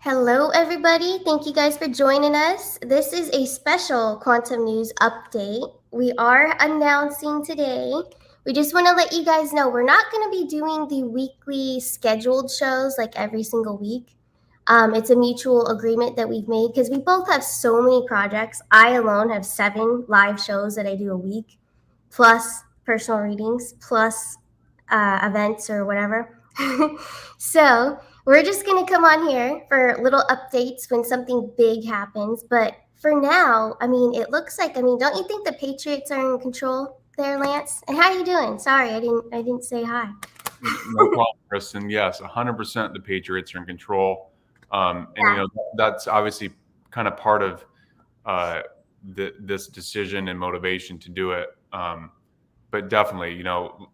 Hello, everybody. Thank you guys for joining us. This is a special quantum news update. We are announcing today. We just want to let you guys know we're not going to be doing the weekly scheduled shows like every single week. It's a mutual agreement that we've made because we both have so many projects. I alone have 7 live shows that I do a week, plus personal readings, plus events or whatever. So we're just going to come on here for little updates when something big happens. But for now, it looks like, don't you think the Patriots are in control there, Lance? And how are you doing? Sorry, I didn't say hi. No problem, Kristen. Yes, 100% the Patriots are in control. And, Yeah, that's obviously kind of part of uh, this decision and motivation to do it. But definitely,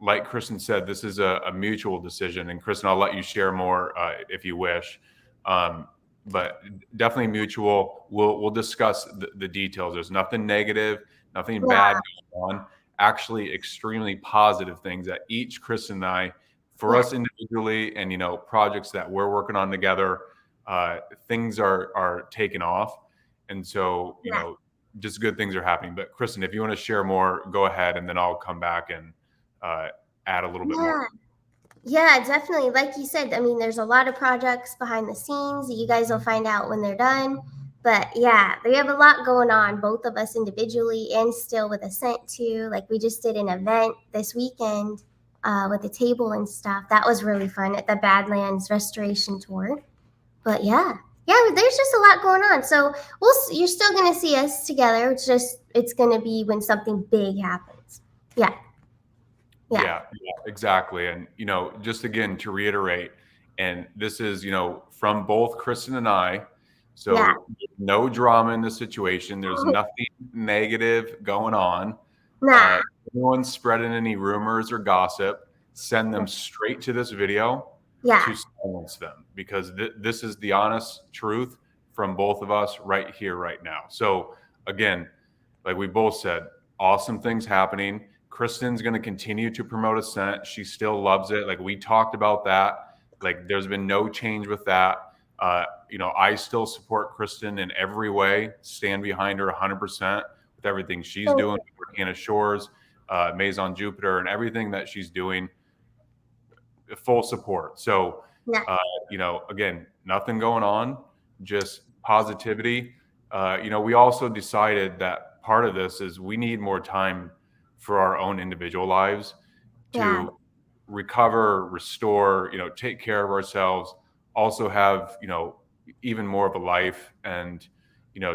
like Kristen said, this is a mutual decision. And Kristen, I'll let you share more if you wish. Um, but definitely mutual. We'll discuss the details. There's nothing negative, nothing bad yeah, going on. Actually, extremely positive things that each Kristen and I, for yeah, us individually, and projects that we're working on together, uh, things are taking off, and so yeah. just good things are happening. But Kristen, if you want to share more, go ahead, and then I'll come back and uh, add a little bit more. Yeah. Yeah, definitely. Like you said, there's a lot of projects behind the scenes that you guys will find out when they're done. But yeah, we have a lot going on, both of us individually and still with Ascent too. Like we just did an event this weekend with the table and stuff. That was really fun at the Badlands Restoration Tour. But yeah, there's just a lot going on. So you're still gonna see us together. It's gonna be when something big happens. Yeah, yeah, Yeah, exactly. And just again to reiterate, and this is from both Kristen and I. yeah. So no drama in the situation. There's nothing negative going on. Nah. Anyone spreading any rumors or gossip, send them straight to this video Yeah. to silence them, because this is the honest truth from both of us right here, right now. So again, like we both said, awesome things happening. Kristen's going to continue to promote Ascent. She still loves it. Like we talked about that. Like there's been no change with that. I still support Kristen in every way, stand behind her 100% with everything she's Thank doing, you. with Volcano Shores, Maison Jupiter, and everything that she's doing. Full support. So, Yeah. uh, again, nothing going on, just positivity. We also decided that part of this is we need more time for our own individual lives Yeah. to recover, restore, take care of ourselves, also have, even more of a life, and,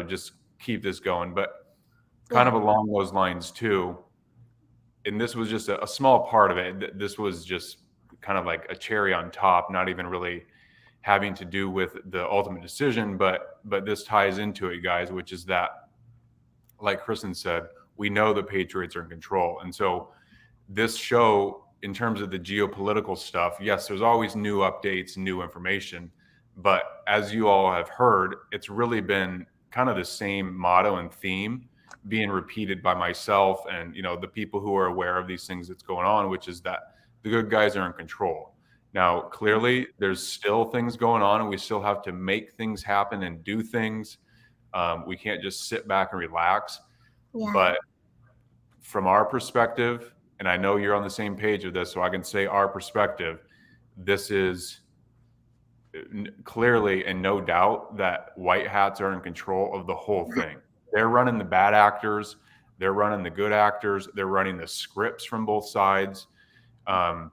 just keep this going. But kind Yeah. of along those lines too, and this was just a small part of it. This was just kind of like a cherry on top, not even really having to do with the ultimate decision, but this ties into it, guys, which is that, like Kristen said, we know the Patriots are in control. And so this show, in terms of the geopolitical stuff, yes, there's always new updates, new information. But as you all have heard, it's really been kind of the same motto and theme being repeated by myself and the people who are aware of these things that's going on, which is that the good guys are in control. Now, clearly, there's still things going on, and we still have to make things happen and do things. We can't just sit back and relax. Yeah. But from our perspective, and I know you're on the same page with this, so I can say our perspective, this is clearly and no doubt that white hats are in control of the whole thing. They're running the bad actors, they're running the good actors, they're running the scripts from both sides. Um,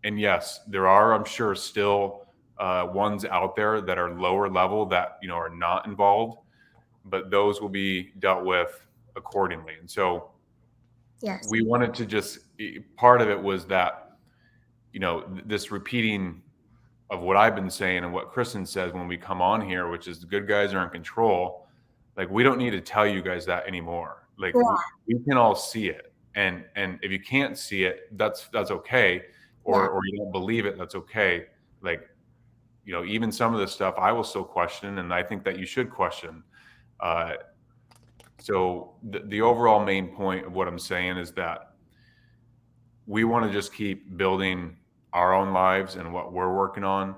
and yes, there are, I'm sure, still ones out there that are lower level that are not involved, but those will be dealt with accordingly. And so Yes. we wanted to just, part of it was that this repeating of what I've been saying and what Kristen says when we come on here, which is the good guys are in control. Like we don't need to tell you guys that anymore. Like Yeah. we can all see it, and if you can't see it, that's okay, Yeah. or you don't believe it, that's okay. Like even some of the stuff I will still question, and I think that you should question. Uh, so the overall main point of what I'm saying is that we want to just keep building our own lives and what we're working on.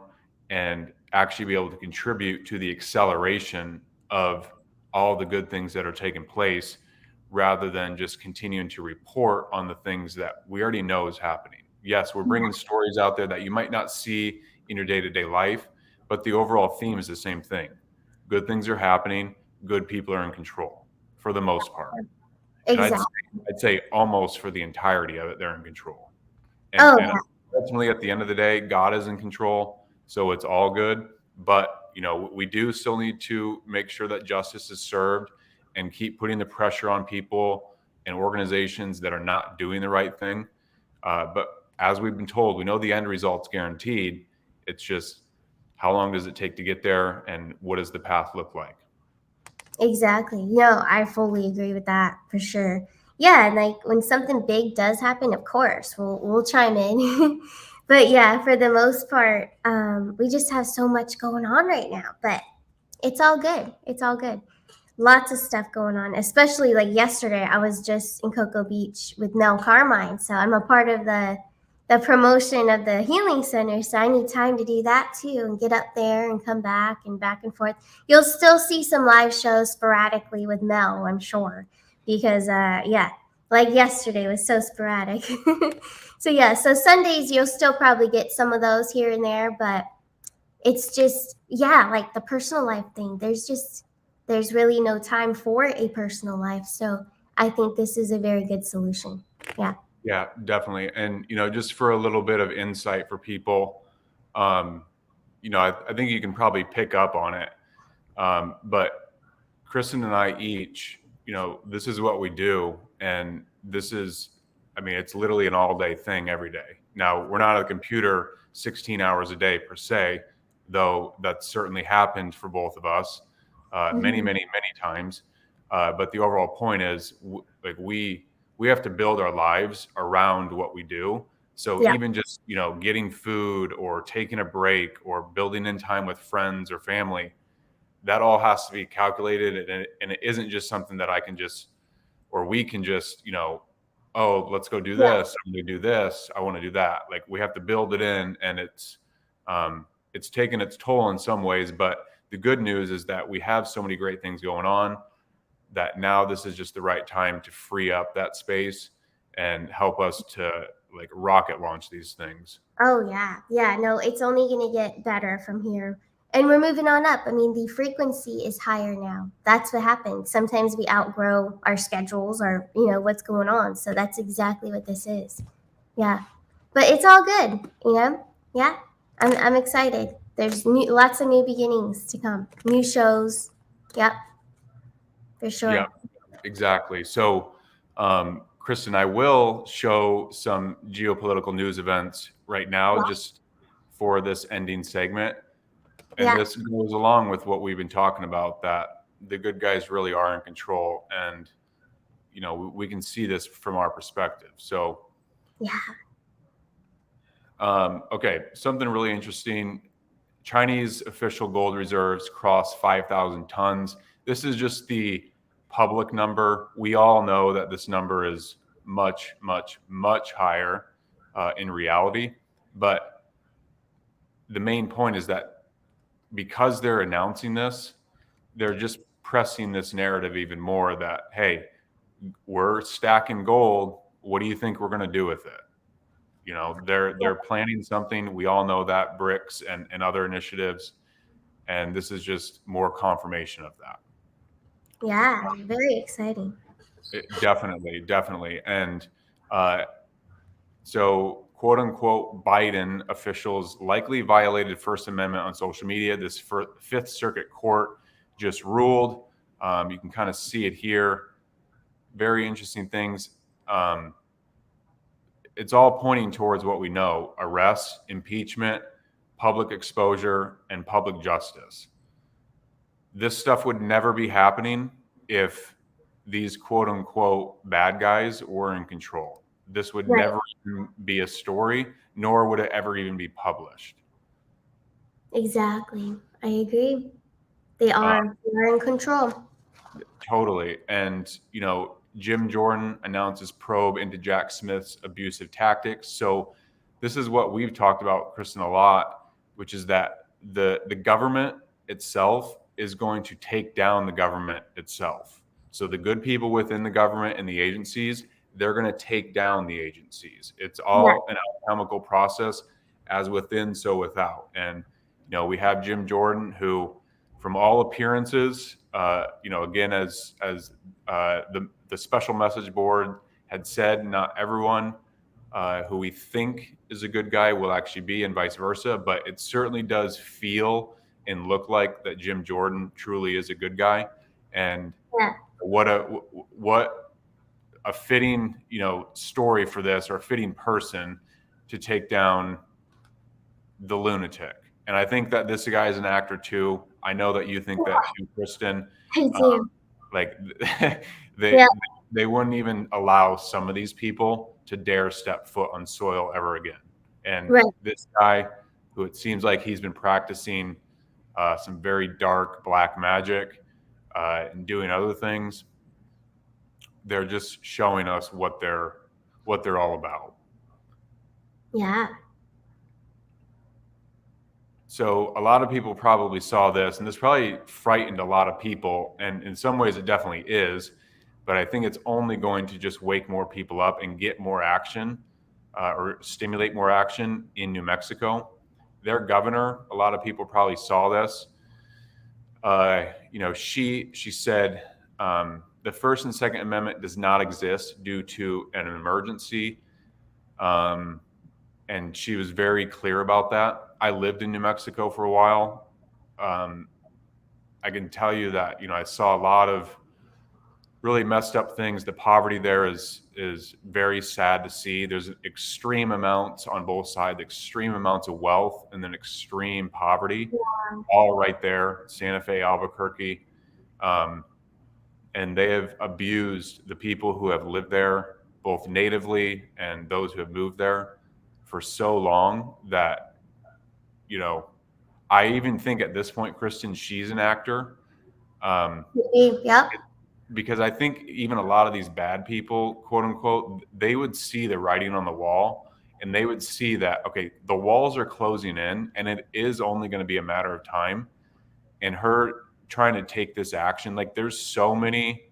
And actually be able to contribute to the acceleration of all the good things that are taking place, rather than just continuing to report on the things that we already know is happening. Yes, we're bringing stories out there that you might not see in your day-to-day life, but the overall theme is the same thing. Good things are happening, good people are in control for the most part. And Exactly. I'd say almost for the entirety of it, they're in control. And Oh, and ultimately, at the end of the day, God is in control, so it's all good. But we do still need to make sure that justice is served, and keep putting the pressure on people and organizations that are not doing the right thing. But as we've been told, we know the end result's guaranteed. It's just, how long does it take to get there, and what does the path look like? exactly. I fully agree with that for sure. Yeah, and like when something big does happen, of course, we'll chime in. But yeah, for the most part, we just have so much going on right now. But it's all good. It's all good. Lots of stuff going on, especially like yesterday. I was just in Cocoa Beach with Mel Carmine, so I'm a part of the promotion of the healing center. So I need time to do that too, and get up there and come back and forth. You'll still see some live shows sporadically with Mel, I'm sure, because yeah, like yesterday was so sporadic. So yeah, so Sundays you'll still probably get some of those here and there, but it's just, yeah, like the personal life thing, there's really no time for a personal life. So I think this is a very good solution. Yeah. Yeah, definitely. And just for a little bit of insight for people, um, I think you can probably pick up on it. But Kristen and I each, this is what we do. And this is, I mean, it's literally an all day thing every day. Now, we're not at a computer 16 hours a day per se, though that certainly happened for both of us many, Mhm. many, many times. But the overall point is, like, we have to build our lives around what we do. So Yeah. even just, getting food or taking a break or building in time with friends or family, that all has to be calculated, and it isn't just something that I can just, or we can just, oh, let's go do Yeah. this, I'm going to do this, I want to do that. Like, we have to build it in, and it's taken its toll in some ways. But the good news is that we have so many great things going on, that now this is just the right time to free up that space and help us to, like, rocket launch these things. Oh yeah. Yeah. No, it's only gonna get better from here. And we're moving on up. I mean, the frequency is higher now. That's what happens. Sometimes we outgrow our schedules or, what's going on. So that's exactly what this is. Yeah. But it's all good. Yeah. I'm excited. There's lots of new beginnings to come. New shows. Yep, for Yeah, sure. exactly. So, Kristen, I will show some geopolitical news events right now, Yeah. just for this ending segment. And Yeah. this goes along with what we've been talking about, that the good guys really are in control. And, we can see this from our perspective. So, Yeah. okay, something really interesting. Chinese official gold reserves cross 5,000 tons. This is just the public number. We all know that this number is much, much, much higher in reality. But the main point is that because they're announcing this, they're just pressing this narrative even more, that, hey, we're stacking gold. What do you think we're going to do with it? They're planning something. We all know that, BRICS and other initiatives, and this is just more confirmation of that. Yeah. Very exciting. Definitely, definitely. And uh, so, quote unquote, Biden officials likely violated First Amendment on social media. This Fifth Circuit Court just ruled. You can kind of see it here. Very interesting things. Um, it's all pointing towards what we know: arrests, impeachment, public exposure, and public justice. This stuff would never be happening if these quote unquote bad guys were in control. This would Right. never even be a story, nor would it ever even be published. Exactly. I agree. They Uh, are. They are in control. totally. And, Jim Jordan announces probe into Jack Smith's abusive tactics. So, this is what we've talked about, Kristen, a lot, which is that the government itself is going to take down the government itself. So the good people within the government and the agencies, they're going to take down the agencies. It's Yeah. all an alchemical process, as within, so without. And we have Jim Jordan, who, from all appearances, again, as the special message board had said, not everyone who we think is a good guy will actually be, and vice versa. But it certainly does feel and look like that Jim Jordan truly is a good guy. And Yeah. what a fitting story for this, or a fitting person to take down the lunatic. And I think that this guy is an actor too. I know that you think that too, Kristen. I Uh, do. like they Yeah. they wouldn't even allow some of these people to dare step foot on soil ever again. And Right. this guy, who it seems like he's been practicing some very dark black magic and doing other things, they're just showing us what they're all about. Yeah. So a lot of people probably saw this, and this probably frightened a lot of people, and in some ways it definitely is, but I think it's only going to just wake more people up and get more action, or stimulate more action in New Mexico. Their governor, a lot of people probably saw this. She said the First and Second Amendment does not exist due to an emergency. And she was very clear about that. I lived in New Mexico for a while. I can tell you that I saw a lot of really messed up things. The poverty there is very sad to see. There's extreme amounts on both sides, extreme amounts of wealth, and then extreme poverty, all right there, Santa Fe, Albuquerque. And they have abused the people who have lived there, both natively and those who have moved there, for so long that, I even think at this point, Kristen, she's an actor. Yep. Because I think even a lot of these bad people, quote unquote, they would see the writing on the wall, and they would see that, okay, the walls are closing in and it is only going to be a matter of time. And her trying to take this action, like, there's so many.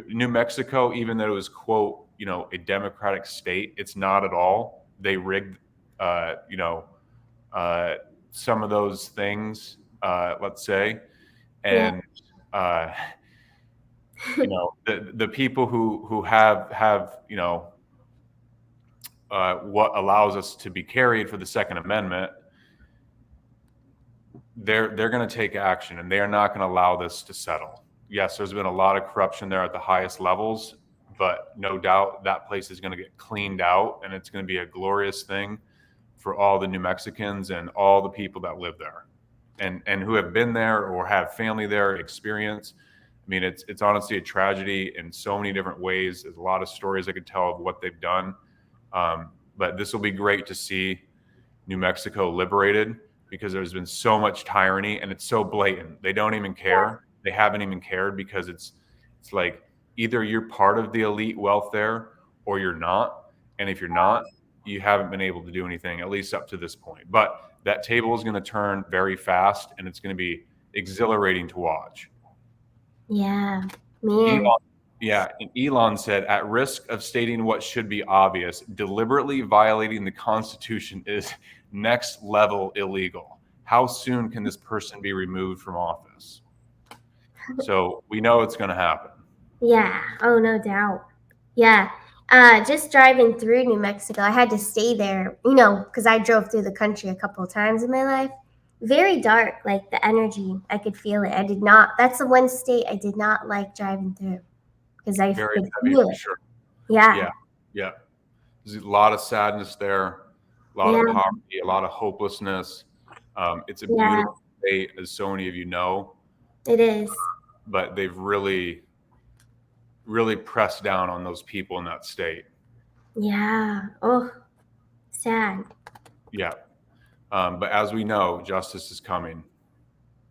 New Mexico, even though it was, quote, a democratic state, it's not at all. They rigged, some of those things, let's say. Yeah. And, the people who have what allows us to be carried for the Second Amendment, they're going to take action, and they are not going to allow this to settle. Yes, there's been a lot of corruption there at the highest levels, but no doubt that place is going to get cleaned out, and it's going to be a glorious thing for all the New Mexicans and all the people that live there, and who have been there or have family there, experience. I mean, it's honestly a tragedy in so many different ways. There's a lot of stories I could tell of what they've done, but this will be great to see New Mexico liberated, because there's been so much tyranny, and it's so blatant. They don't even care. They haven't even cared, because it's like, either you're part of the elite wealth there or you're not. And if you're not, you haven't been able to do anything, at least up to this point. But that table is going to turn very fast, and it's going to be exhilarating to watch. Yeah. Man. And Elon said, at risk of stating what should be obvious, deliberately violating the Constitution is next level illegal. How soon can this person be removed from office? So we know it's going to happen. Yeah. Oh, no doubt. Yeah. Just driving through New Mexico, I had to stay there, because I drove through the country a couple of times in my life. Very dark, like the energy, I could feel it. I did not, that's the one state I did not like driving through, because I Very could heavy feel for it. sure. Yeah. Yeah. There's a lot of sadness there, a lot of poverty, a lot of hopelessness. It's a beautiful state, as so many of you know. It is. But they've really, really pressed down on those people in that state. Yeah. Oh, sad. Yeah. But as we know, justice is coming.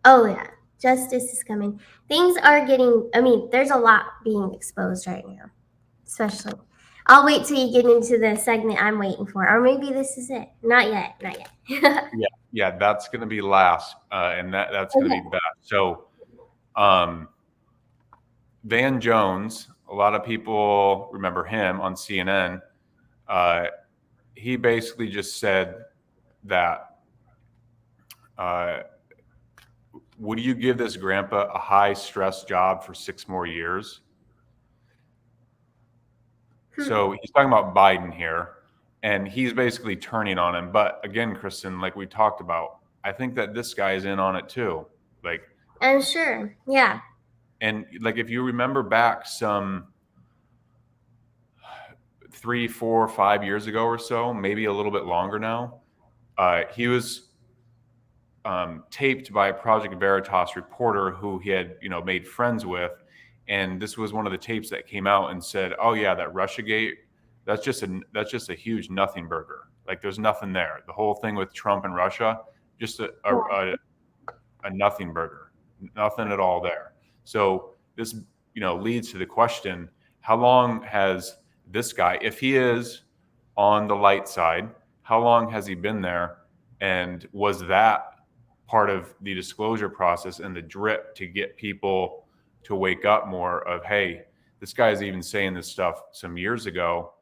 Oh, yeah. Justice is coming. Things are getting, there's a lot being exposed right now, especially. I'll wait till you get into the segment I'm waiting for. Or maybe this is it. Not yet. Not yet. Yeah. Yeah, that's going to be last, and that's going to be best. So, Van Jones, a lot of people remember him on CNN. Uh, he basically just said that, uh, would you give this grandpa a high stress job for 6 more years? So he's talking about Biden here, and he's basically turning on him. But again, Kristen, like we talked about, I think that this guy is in on it too. Like, I'm sure. Yeah. and like if you remember back some 3, 4, 5 years ago or so, maybe a little bit longer now, he was taped by a Project Veritas reporter who he had, made friends with, and this was one of the tapes that came out and said, "Oh yeah, that RussiaGate, that's just a huge nothing burger. Like there's nothing there. The whole thing with Trump and Russia, just a nothing burger, nothing at all there." So this, leads to the question: how long has this guy, if he is on the light side, how long has he been there? And was that part of the disclosure process and the drip to get people to wake up more of, hey, this guy's even saying this stuff some years ago.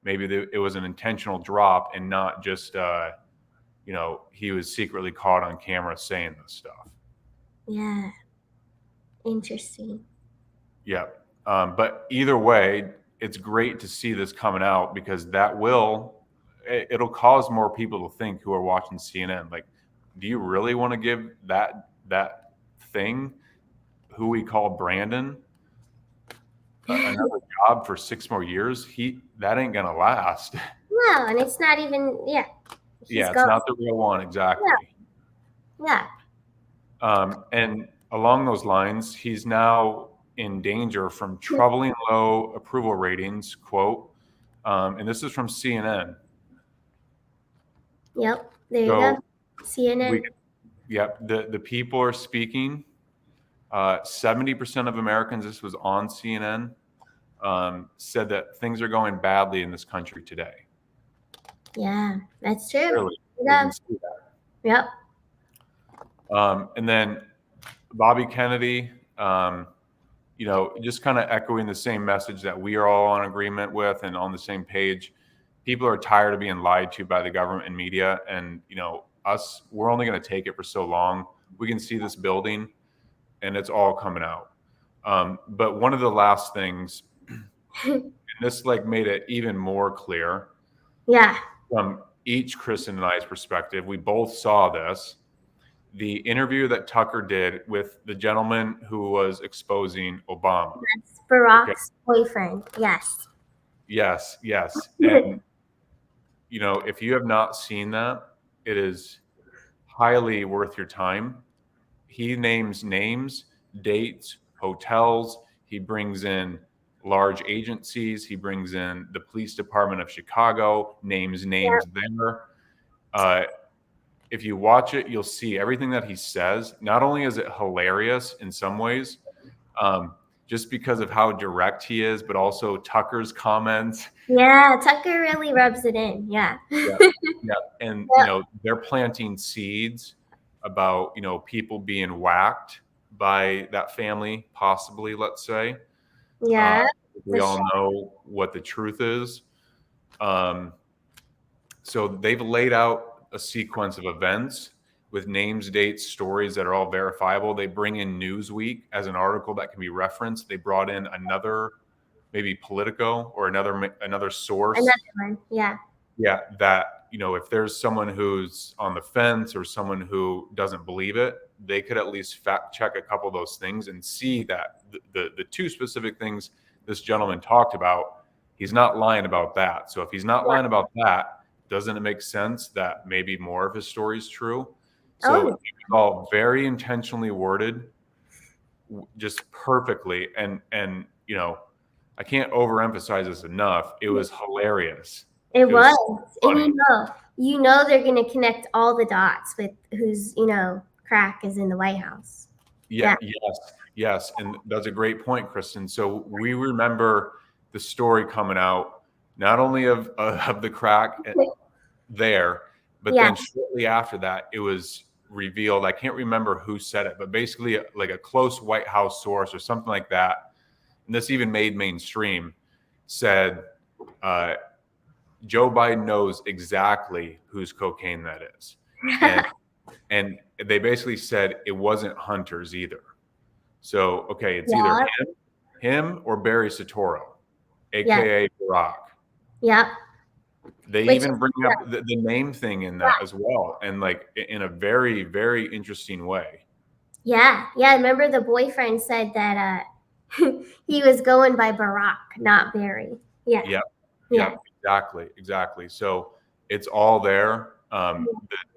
Maybe it was an intentional drop and not just, he was secretly caught on camera saying this stuff. Yeah. Interesting. Yeah. But either way, it's great to see this coming out because it'll cause more people to think who are watching CNN. Like, do you really want to give that thing, who we call Brandon, another job for 6 more years? That ain't gonna last. No, and it's not even. Yeah. Yeah, it's not the real one, exactly. Yeah. And along those lines, he's now in danger from troubling low approval ratings, quote, and this is from CNN. Yep. There you So go. CNN. the people are speaking. 70% of Americans, this was on CNN, said that things are going badly in this country today. Yeah, that's true. Clearly, we Yeah. can see that. Yep. And then Bobby Kennedy, just kind of echoing the same message that we are all on agreement with and on the same page. People are tired of being lied to by the government and media. And, we're only going to take it for so long. We can see this building and it's all coming out. But one of the last things, and this made it even more clear. Yeah. From each Kristen and I's perspective, we both saw this. The interview that Tucker did with the gentleman who was exposing Obama. That's Barack's boyfriend. Yes. Yes. And, if you have not seen that, it is highly worth your time. He names names, dates, hotels. He brings in large agencies. He brings in the police department of Chicago, names there. If you watch it, you'll see everything that he says. Not only is it hilarious in some ways, just because of how direct he is, but also Tucker's comments. Yeah, Tucker really rubs it in. Yeah. Yeah. And, they're planting seeds about, people being whacked by that family, possibly, let's say. Yeah. We all know what the truth is. So they've laid out a sequence of events with names, dates, stories that are all verifiable. They bring in Newsweek as an article that can be referenced. They brought in another, maybe Politico or another source. Another one. Yeah. Yeah, that, if there's someone who's on the fence or someone who doesn't believe it, they could at least fact check a couple of those things and see that the two specific things this gentleman talked about, he's not lying about that. So if he's not lying about that, doesn't it make sense that maybe more of his story is true? So it's all very intentionally worded, just perfectly. And I can't overemphasize this enough. It was hilarious. It was. And they're going to connect all the dots with who's, crack is in the White House. Yes. And that's a great point, Kristen. So we remember the story coming out, not only of the crack there, But Yeah. then shortly after that, it was revealed. I can't remember who said it, but basically like a close White House source or something like that. And this even made mainstream, said Joe Biden knows exactly whose cocaine that is. And they basically said it wasn't Hunter's either. So, okay, it's either Yeah. him or Barry Soetoro, Yeah. aka Barack. Yeah. They Which even bring up the name thing in that as well, and like in a very, very interesting way. yeah. I remember the boyfriend said that he was going by Barack, not Barry. Yeah. Yep, Yeah. yep, exactly. So it's all there. The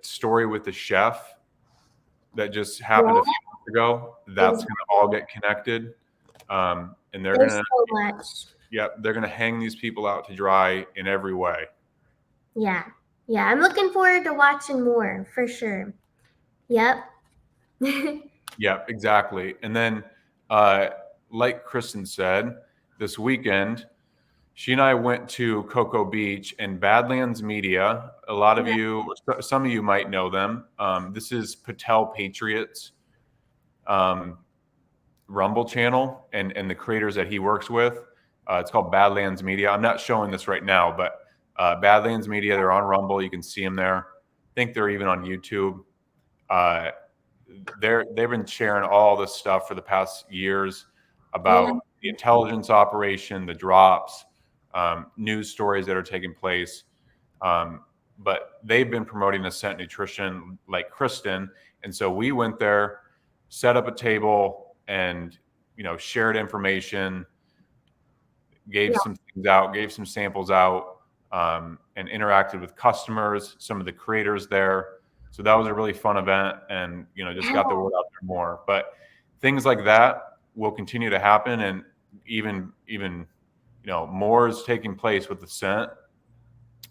story with the chef that just happened Yeah. a few months ago, that's Exactly. going to all get connected, and they're There's gonna, so much. yep, they're gonna hang these people out to dry in every way. Yeah. Yeah. I'm looking forward to watching more for sure. Yep. Yep, exactly. And then, like Kristen said, this weekend, she and I went to Cocoa Beach and Badlands Media. A lot of you, some of you might know them. This is Patel Patriots um, Rumble channel and the creators that he works with. It's called Badlands Media. I'm not showing this right now, but Badlands Media, they're on Rumble. You can see them there. I think they're even on YouTube. Uh, they've been sharing all this stuff for the past years Yeah. about the intelligence operation, the drops, news stories that are taking place. But they've been promoting Ascent Nutrition like Kristen, and so we went there, set up a table, and shared information, gave Yeah. some things out, gave some samples out, and interacted with customers, some of the creators there. So that was a really fun event, and just got the word out there more. But things like that will continue to happen, and even more is taking place with Ascent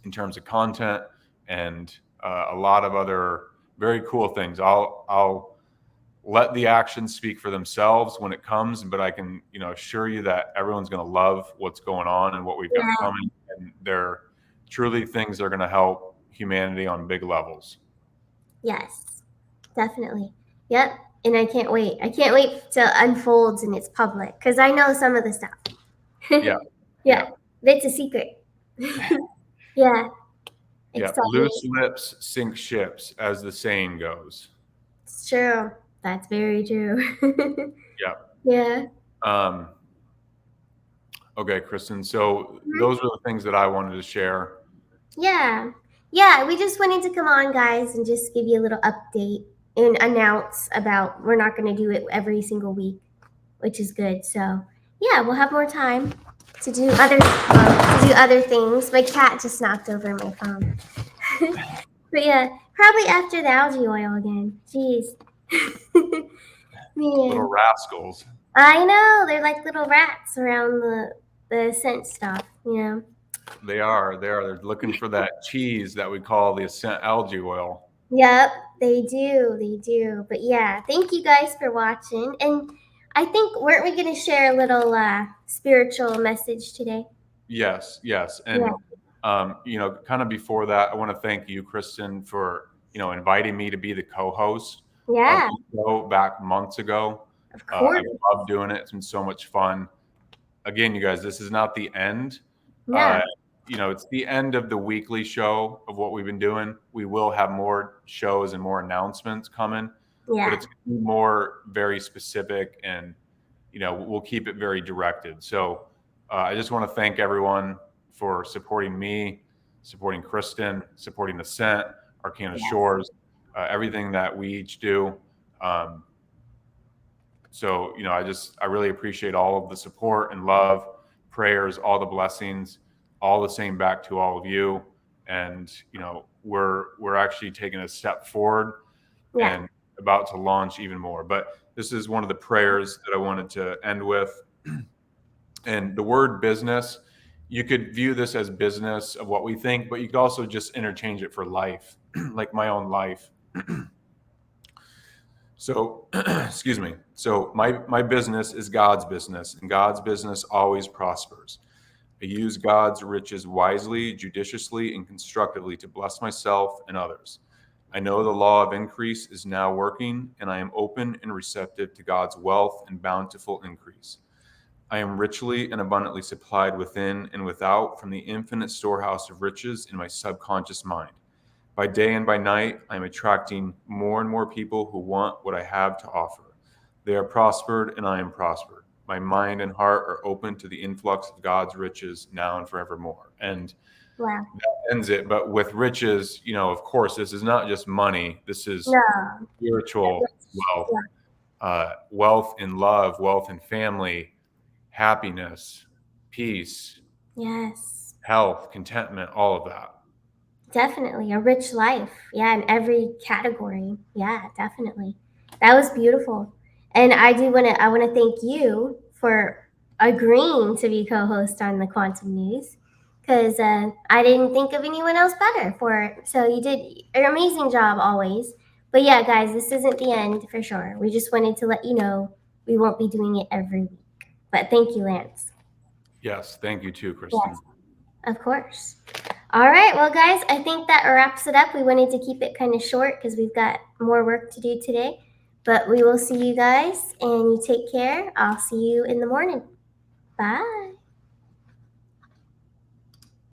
in terms of content and a lot of other very cool things. I'll let the actions speak for themselves when it comes, but I can assure you that everyone's going to love what's going on and what we've got Yeah. coming, and they're truly things that are going to help humanity on big levels. Yes. Definitely. Yep. And I can't wait. I can't wait till it unfolds and it's public because I know some of the stuff. Yeah. Yeah. It's a secret. Yeah. Yeah, Exciting. loose lips sink ships, as the saying goes. It's true. That's very true. Yeah. Yeah. Okay, Kristen. So those are the things that I wanted to share. Yeah. Yeah. We just wanted to come on, guys, and just give you a little update and announce about we're not going to do it every single week, which is good. So, yeah, we'll have more time to do other things. My cat just knocked over my phone. But yeah, probably after the algae oil again. Jeez. Little Man. rascals. I know. They're like little rats around the scent stuff, They are. They're looking for that cheese that we call the Ascent algae oil. Yep, they do. They do. But yeah, thank you guys for watching. And I think, weren't we going to share a little spiritual message today? Yes, yes. Yeah. And kind of before that, I want to thank you, Kristen, for inviting me to be the co-host of Yeah, the show back months ago. of I course. love doing it. It's been so much fun. Again, you guys, this is not the end. No. It's the end of the weekly show of what we've been doing. We will have more shows and more announcements coming, but Yeah. it's gonna be more very specific, and we'll keep it very directed. So I just want to thank everyone for supporting me, supporting Kristen, supporting Ascent, Arcana Yeah. Shores, everything that we each do. So I really appreciate all of the support and love, prayers, all the blessings, all the same back to all of you. And we're actually taking a step forward Yeah. and about to launch even more. But this is one of the prayers that I wanted to end with. And the word business, you could view this as business of what we think, but you could also just interchange it for life, like my own life. So, excuse me. So my business is God's business, and God's business always prospers. I use God's riches wisely, judiciously, and constructively to bless myself and others. I know the law of increase is now working, and I am open and receptive to God's wealth and bountiful increase. I am richly and abundantly supplied within and without from the infinite storehouse of riches in my subconscious mind. By day and by night, I am attracting more and more people who want what I have to offer. They are prospered, and I am prospered. My mind and heart are open to the influx of God's riches now and forevermore. And Wow. that ends it. But with riches, of course, this is not just money. This is No. spiritual wealth, wealth in love, wealth in family, happiness, peace, Yes. health, contentment, all of that. Definitely a rich life. Yeah, in every category. Yeah, definitely. That was beautiful. And I want to thank you for agreeing to be co-host on the Quantum News because I didn't think of anyone else better for it. So you did an amazing job always. But yeah, guys, this isn't the end for sure. We just wanted to let you know we won't be doing it every week. But thank you, Lance. Yes, thank you too, Yes, Kristen. of course. All right, well, guys, I think that wraps it up. We wanted to keep it kind of short because we've got more work to do today. But we will see you guys, and you take care. I'll see you in the morning. Bye.